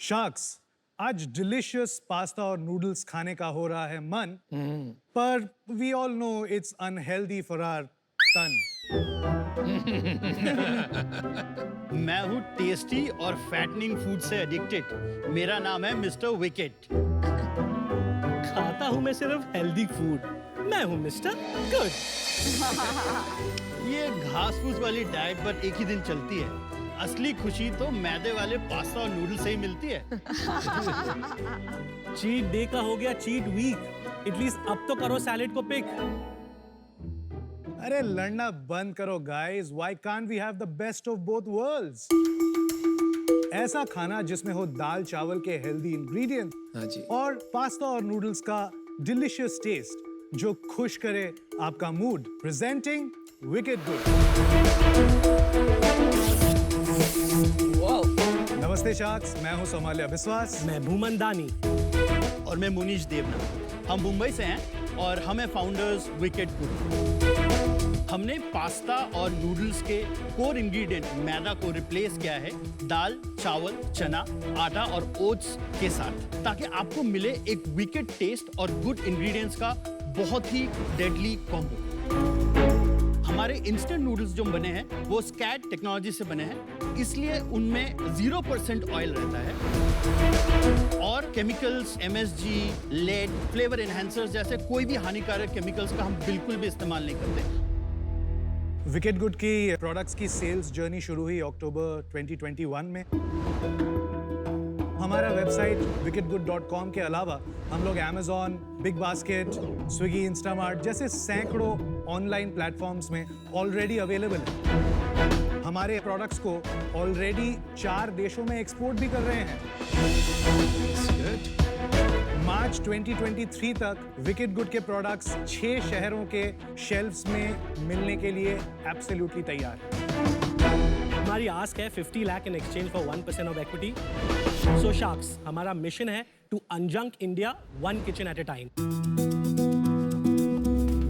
Sharks, आज delicious pasta और noodles खाने का हो रहा है मन, पर we all know it's unhealthy for our तन। मैं हूँ टेस्टी और फैटनिंग फूड से एडिक्टेड। मेरा नाम है मिस्टर विकेट। खाता हूँ मैं सिर्फ हेल्दी फूड। मैं हूँ मिस्टर गुड। ये घास फूस वाली डाइट पर एक ही दिन चलती है। असली खुशी तो मैदे वाले पास्ता और नूडल्स से ही मिलती है। चीट डे का हो गया चीट वीक। एटलीस्ट अब तो करो सैलेड को पिक। अरे लड़ना बंद करो guys, why can't we have the best of both worlds? ऐसा खाना जिसमें हो दाल चावल के हेल्दी इंग्रेडिएंट, हाँ जी। और पास्ता और नूडल्स का डिलिशियस टेस्ट जो खुश करे आपका मूड। Presenting wicket good. नमस्ते शार्क्स, मैं हूं सोमालिया बिस्वास। मैं भूमन दानी। और मैं मुनीश देवना। हम मुंबई से हैं और हम हैं फाउंडर्स विकेट गुड। हमने पास्ता और नूडल्स के कोर इंग्रेडिएंट मैदा को रिप्लेस किया है दाल, चावल, चना, आटा और ओट्स के साथ, ताकि आपको मिले एक विकेट टेस्ट और गुड इंग्रेडिएंट्स का बहुत ही डेडली कॉम्बो। हमारे इंस्टेंट नूडल्स जो बने हैं वो स्कैट टेक्नोलॉजी से बने हैं, इसलिए उनमें 0% ऑयल रहता है और chemicals, MSG, lead, flavour enhancers जैसे कोई भी हानिकारक केमिकल्स का हम बिल्कुल भी इस्तेमाल नहीं करते। विकेट गुड की प्रोडक्ट्स की सेल्स जर्नी शुरू हुई अक्टूबर 2021 में। हमारा वेबसाइट wicketgood.com के अलावा हम लोग Amazon, big basket, Swiggy, Instamart जैसे सैकड़ों ऑनलाइन प्लेटफॉर्म्स में ऑलरेडी अवेलेबल है। हमारे प्रोडक्ट्स को ऑलरेडी 4 देशों में एक्सपोर्ट भी कर रहे हैं। मार्च 2023 तक विकेट गुड के प्रोडक्ट्स 6 शहरों के शेल्फ्स में मिलने के लिए एब्सोल्युटली तैयार हैं। हमारी आस्क है 50 lakh in exchange for 1% of equity. So sharks, हमारा मिशन है to unjunk India one kitchen at a time.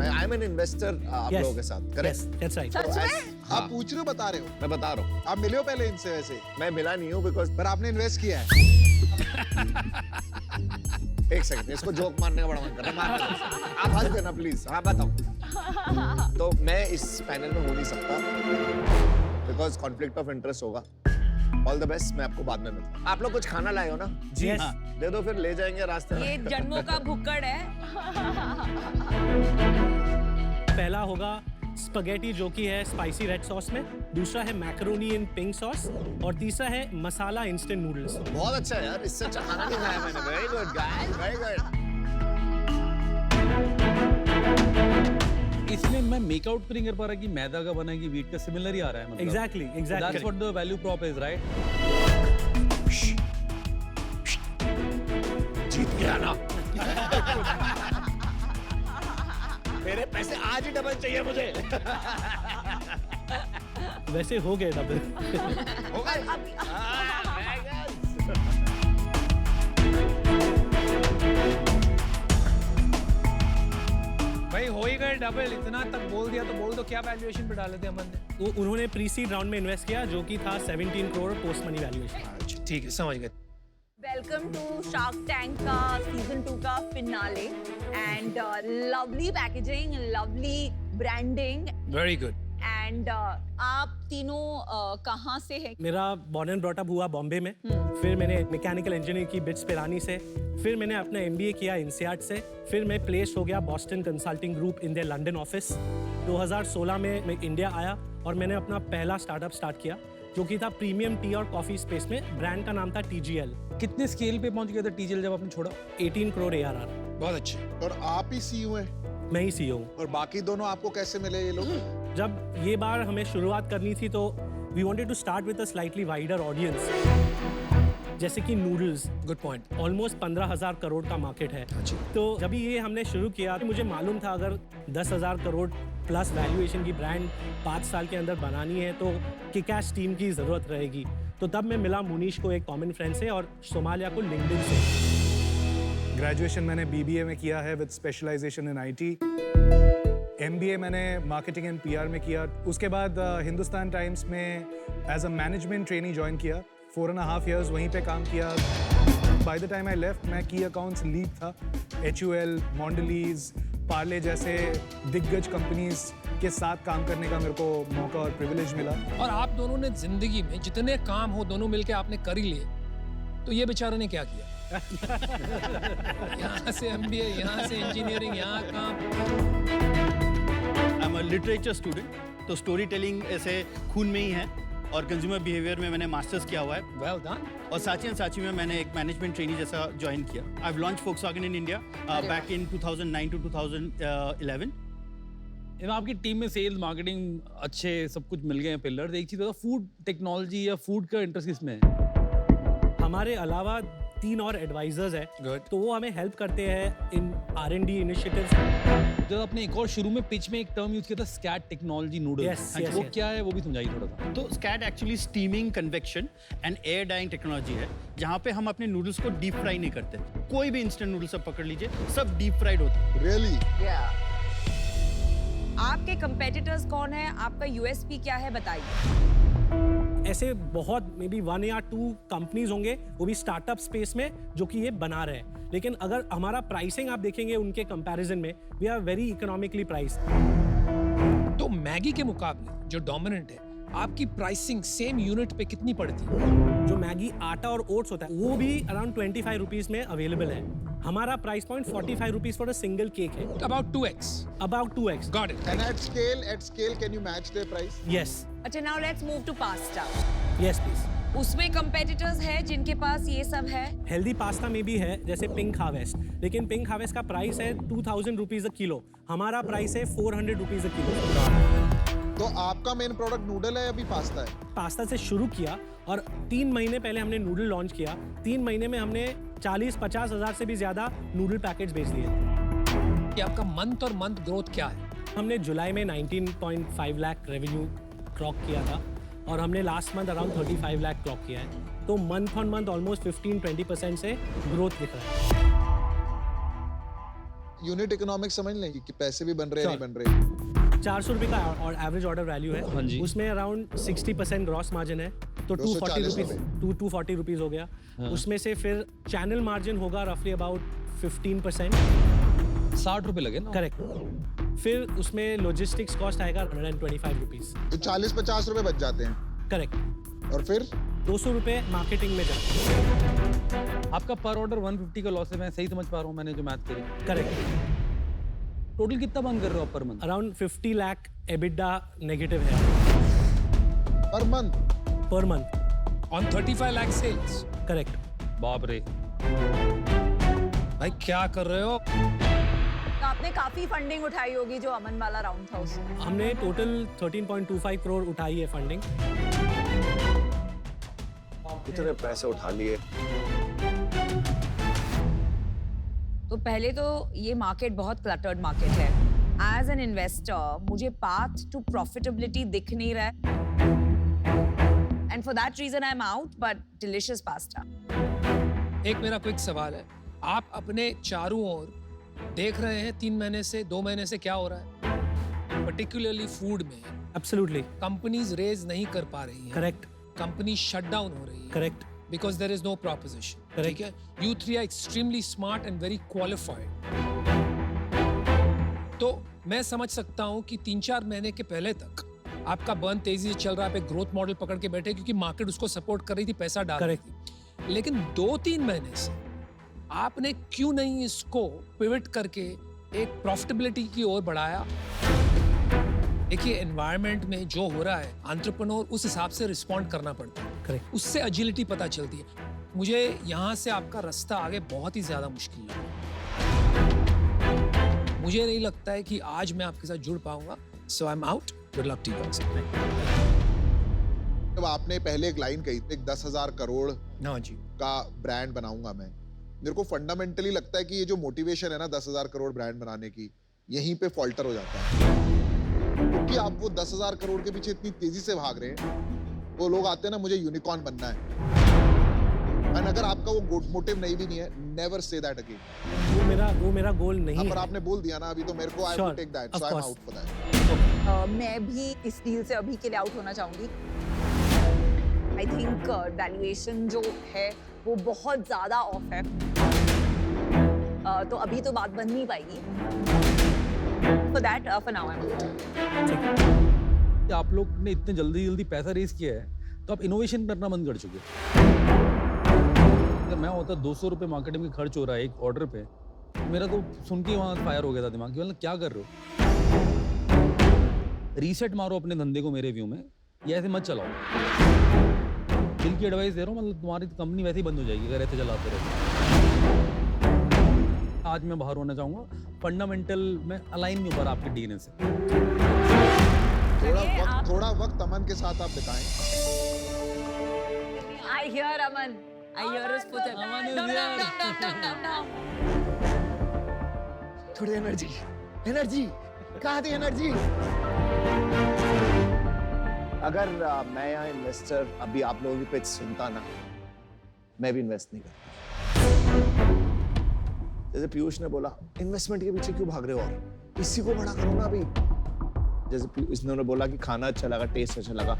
I am an investor आप लोगों के साथ, करेक्ट? That's right. आप पूछ रहे हो, बता रहे हो? मैं बता रहा हूँ। आप मिले हो पहले इनसे? वैसे मैं मिला नहीं हूँ बिकॉज पर आपने इन्वेस्ट किया है। एक सेकंड, इसको जोक मारने का बड़ा मन कर रहा है। मारने दो। आप हंस देना प्लीज। हाँ बताओ। तो मैं इस पैनल में हो नहीं सकता बिकॉज कॉन्फ्लिक्ट ऑफ इंटरेस्ट होगा। ऑल द बेस्ट, मैं आपको बाद में मिलता हूँ। आप लोग कुछ खाना लाए हो ना? जी Yes. हाँ। दे दो, फिर ले जाएंगे रास्ते में। ये जन्मों का भुक्कड़ है। पहला होगा स्पगेटी जो कि है स्पाइसी रेड सॉस में, दूसरा है मैकरोनी इन पिंक सॉस और तीसरा है मसाला इंस्टेंट नूडल्स। बहुत अच्छा है यार, इससे अच्छा खाना नहीं खाया मैंने। Very good guys, very good. इसमें मैं मेक आउट नहीं कर पा रहा कि मैदा का बना है कि व्हीट का, सिमिलर ही आ रहा है मतलब। Exactly That's what the value prop is, right? जीत गया ना। मेरे पैसे आज ही डबल चाहिए मुझे। वैसे हो गए डबल। हो गए? भाई हो ही गए डबल। इतना तक बोल दिया तो बोल दो क्या वैल्यूएशन पे डाले थे अमन ने? उन्होंने प्री सीड राउंड में इन्वेस्ट किया जो कि था 17 करोड़ पोस्ट मनी वैल्यूएशन। अच्छा ठीक है, समझ गए। वेलकम टू शार्क टैंक का सीजन 2 का finale and lovely packaging, lovely branding very good. And आप तीनों कहाँ से हैं? मेरा बॉर्न एंड ब्रॉट अप हुआ बॉम्बे में, फिर मैंने मैकेनिकल इंजीनियरिंग की बिट्स पिरानी से, फिर मैंने अपना MBA किया INSEAD से, फिर मैं प्लेस हो गया Boston consulting group in their London office. 2016 में मैं इंडिया आया और मैंने अपना पहला स्टार्टअप स्टार्ट किया जो कि था प्रीमियम टी और कॉफी स्पेस में। ब्रांड का नाम था TGL। कितने स्केल पे पहुंच गया था TGL जब आपने छोड़ा? 18 करोड़ ARR। बहुत अच्छे। और आप ही CEO हैं? मैं ही CEO हूँ। और बाकी दोनों आपको कैसे मिले ये लोग? जब ये बार हमें शुरुआत करनी थी तो we wanted to start with a slightly wider audience, जैसे कि noodles. Good point. Almost 15,000 crore का मार्केट है। तो जब ये हमने शुरू किया तो मुझे मालूम था अगर 10,000 करोड़ प्लस वैल्यूएशन की ब्रांड 5 साल के अंदर बनानी है तो किक-एस टीम की ज़रूरत रहेगी। तो तब मैं मिला मुनीश को एक कॉमन फ्रेंड से और सोमालिया को लिंक्डइन से। ग्रेजुएशन मैंने BBA में किया है with specialization in IT। MBA मैंने मार्केटिंग एंड PR में किया। उसके बाद हिंदुस्तान टाइम्स में as a management trainee join किया। 4.5 years वहीं पे काम किया. By the time I left, मैं की अकाउंट्स लीड था. HUL, Mondelez, पार्ले जैसे दिग्गज कंपनीज के साथ काम करने का मेरे को मौका और प्रिविलेज मिला. और आप दोनों ने जिंदगी में जितने काम हो दोनों मिलके आपने कर ही लिए, तो ये बेचारे ने क्या किया? यहाँ से MBA, यहाँ से इंजीनियरिंग, यहाँ काम. I am a literature student, तो स्टोरी टेलिंग ऐसे खून में ही है, और कंज्यूमर बिहेवियर में मैंने मास्टर्स किया हुआ है. Well done. और साची में मैंने एक मैनेजमेंट ट्रेनी जैसा ज्वाइन किया. I have launch Volkswagen in India back in 2009 to 2011. आपकी टीम में सेल्स मार्केटिंग अच्छे सब कुछ मिल गए हैं पिलर्स. एक चीज फूड टेक्नोलॉजी या फूड का इंटरेस्ट किसमें है? हमारे अलावा 3 और एडवाइजर्स हैं, Good. तो वो हमें हेल्प करते हैं इन R&D इनिशिएटिव्स. जब आपने एक और शुरू में पिच में एक टर्म यूज किया था स्कैट टेक्नोलॉजी नूडल्स, Yes, yes, वो yes. क्या है वो भी समझाइए थोड़ा सा. तो स्कैट actually steaming, convection and air drying technology है, जहाँ पे हम अपने नूडल्स को डीप फ्राई नहीं करते. कोई भी इंस्टेंट नूडल्स आप पकड़ लीजिए, सब डीप फ्राइड होते हैं. रियली आपके कंपेटिटर्स कौन है? आपका USP क्या है, बताइए. ऐसे बहुत मे बी 1 या 2 कंपनीज होंगे, वो भी स्टार्टअप स्पेस में, जो कि ये बना रहे हैं. लेकिन अगर हमारा प्राइसिंग आप देखेंगे उनके कंपैरिजन में, we are very economically priced. तो मैगी के मुकाबले जो डोमिनेंट है, आपकी प्राइसिंग सेम यूनिट पे कितनी पड़ती है? जो मैगी आटा और ओट्स होता है, वो भी अराउंड 25 रुपीज में अवेलेबल है. हमारा price point 45 rupees for a single cake है. About 2x. About 2x. Got it. And at scale can you match their price? Yes अच्छा, now let's move to pasta. Yes please. उसमें competitors है जिनके पास ये सब है. हेल्दी पास्ता में भी है, जैसे पिंक हार्वेस्ट, लेकिन पिंक हार्वेस्ट का प्राइस है 2000 रुपीज अ किलो. हमारा प्राइस है 400 रुपीज अ किलो. तो आपका मेन प्रोडक्ट नूडल है या अभी पास्ता है? पास्ता से शुरू किया और 3 महीने पहले हमने नूडल लॉन्च किया. 3 महीने में हमने 40-50 हज़ार से भी ज्यादा नूडल पैकेट्स बेच दिए. कि आपका मंथ और मंथ ग्रोथ क्या है? हमने जुलाई में 19.5 लाख रेवेन्यू क्लॉक किया था, और हमने last month around 35 lakh clock किया है. तो मंथ ऑन मंथ ऑलमोस्ट 15-20% से ग्रोथ दिख रहा है. यूनिट इकोनॉमिक्स समझ लें कि पैसे भी बन रहे हैं, Sure. नहीं बन रहे. 400 रुपये का और एवरेज ऑर्डर वैल्यू हाँ है. जी. उसमें अराउंड 60% ग्रॉस मार्जिन है, तो 240 रुपीज हो गया. उसमें से फिर चैनल मार्जिन होगा रफली अबाउट 15%. 60 रुपए लगे ना. करेक्ट. फिर उसमें लॉजिस्टिक्स कॉस्ट आएगा 125 रुपीज. तो 40-50 रुपए बच जाते हैं. करेक्ट. और फिर 200 रुपये मार्केटिंग में जाते हैं. आपका पर ऑर्डर 150 का लॉस है, मैं सही समझ पा रहा हूँ मैंने जो मैथ करी. करेक्ट. टोटल कितना बंद कर रहे हो आप per month? Around 50 lakh EBITDA negative है per month. Per month. On 35 lakh sales. Correct. बाप रे. भाई क्या कर रहे हो? तो आपने काफी फंडिंग उठाई होगी जो अमन वाला राउंड था उसमें. हमने टोटल 13.25 करोड़ उठाई है फंडिंग. इतने पैसे उठा लिए. तो पहले तो ये मार्केट बहुत क्लटर्ड मार्केट है. एज एन इन्वेस्टर मुझे पाथ टू प्रॉफिटेबिलिटी दिख नहीं रहा है. And for that reason I am out, but delicious pasta. एक मेरा क्विक सवाल है, आप अपने चारों ओर देख रहे हैं 3 महीने से 2 महीने से क्या हो रहा है, पर्टिकुलरली फूड में एब्सोल्युटली. कंपनीज रेज नहीं कर पा रही हैं. करेक्ट. कंपनी शट डाउन हो रही है. Correct. Because there is no proposition. Correct. ठीक है. You 3 are extremely smart and very qualified. तो मैं समझ सकता हूं कि 3-4 महीने के पहले तक आपका बर्न तेजी से चल रहा है, आप एक ग्रोथ मॉडल पकड़ के बैठे क्योंकि मार्केट उसको सपोर्ट कर रही थी, पैसा डाल रही थी. लेकिन 2-3 महीने से आपने क्यों नहीं इसको पिवट करके एक प्रॉफिटेबिलिटी की ओर बढ़ाया? देखिए, एनवायरनमेंट में जो हो रहा है, एंटरप्रेन्योर उस हिसाब से रिस्पॉन्ड करना पड़ता है. करेक्ट. उससे एजिलिटी पता चलती है. मुझे यहाँ से आपका रास्ता आगे बहुत ही ज्यादा मुश्किल है. मुझे नहीं लगता है कि आज मैं आपके साथ जुड़ पाऊंगा. So I am out. Good luck to you guys. जब आपने पहले एक लाइन कही थी, 10,000 करोड़ हाँ जी. का ब्रांड बनाऊंगा मैं, मेरे को फंडामेंटली लगता है कि ये जो मोटिवेशन है ना 10,000 करोड़ ब्रांड बनाने की, यहीं पे फॉल्टर हो जाता है. क्योंकि आप वो 10,000 करोड़ के पीछे इतनी तेजी से भाग रहे हैं. वो लोग आते हैं ना, मुझे यूनिकॉर्न बनना है. एंड अगर आपका वो मोटिव नहीं भी नहीं है, नेवर से दैट अगेन. वो मेरा गोल नहीं पर है. आपने बोल दिया ना अभी, तो मेरे को I will Sure, take that, of so I am course. Out for that. मैं भी इस डील से अभी के लिए आउट होना चाहूंगी. आई थिंक वैल्यूएशन जो है वो बहुत ज़्यादा ऑफ है। तो अभी तो बात बन नहीं पाएगी। For that, for now I'm आप लोग ने इतने जल्दी पैसा रेस किया है तो आप इनोवेशन करना बंद कर चुके हो। अगर मैं होता 200 रुपये मार्केटिंग में खर्च हो रहा है एक ऑर्डर पे, मेरा तो सुन के वहाँ फायर हो गया था दिमाग कि मतलब क्या कर रहे हो। रीसेट मारो अपने धंधे को मेरे व्यू में, ये ऐसे मत चलाओ। दिल की एडवाइस दे रहा हूँ, मतलब तुम्हारी कंपनी वैसे ही बंद हो जाएगी अगर ऐसे चलाते रहो। आज मैं बाहर होना चाहूँगा, फंडामेंटल में अलाइन नहीं हो पा रहा आपके डीएनए से। थोड़ा वक्त अमन के साथ आप बिताएं। I hear Aman. I hear his foot. Aman is Dum, here. dum, dum, dum, dum, dum. थोड़ी एनर्जी कहाँ थी एनर्जी? अगर मैं यहाँ इन्वेस्टर अभी आप लोगों की पिच सुनता ना, मैं भी इन्वेस्ट नहीं करता। जैसे पीयूष ने बोला, इन्वेस्टमेंट के पीछे क्यों भाग रहे हो, और इसी को बड़ा करो ना अभी। जैसे इन्होंने बोला कि खाना अच्छा लगा, टेस्ट अच्छा लगा,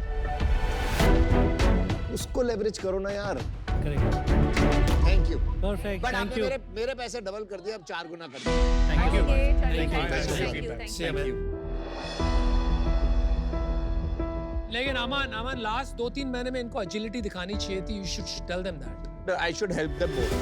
उसको लेवरेज करो ना यार। Thank you. Perfect, but thank आपने यू। मेरे पैसे डबल कर दिए, अब 4 गुना कर दिए। Okay, चलिए, Thank you. thank you. लेकिन अमन लास्ट 2-3 महीने में इनको एजिलिटी दिखानी चाहिए थी। You should tell them that. I should help them both.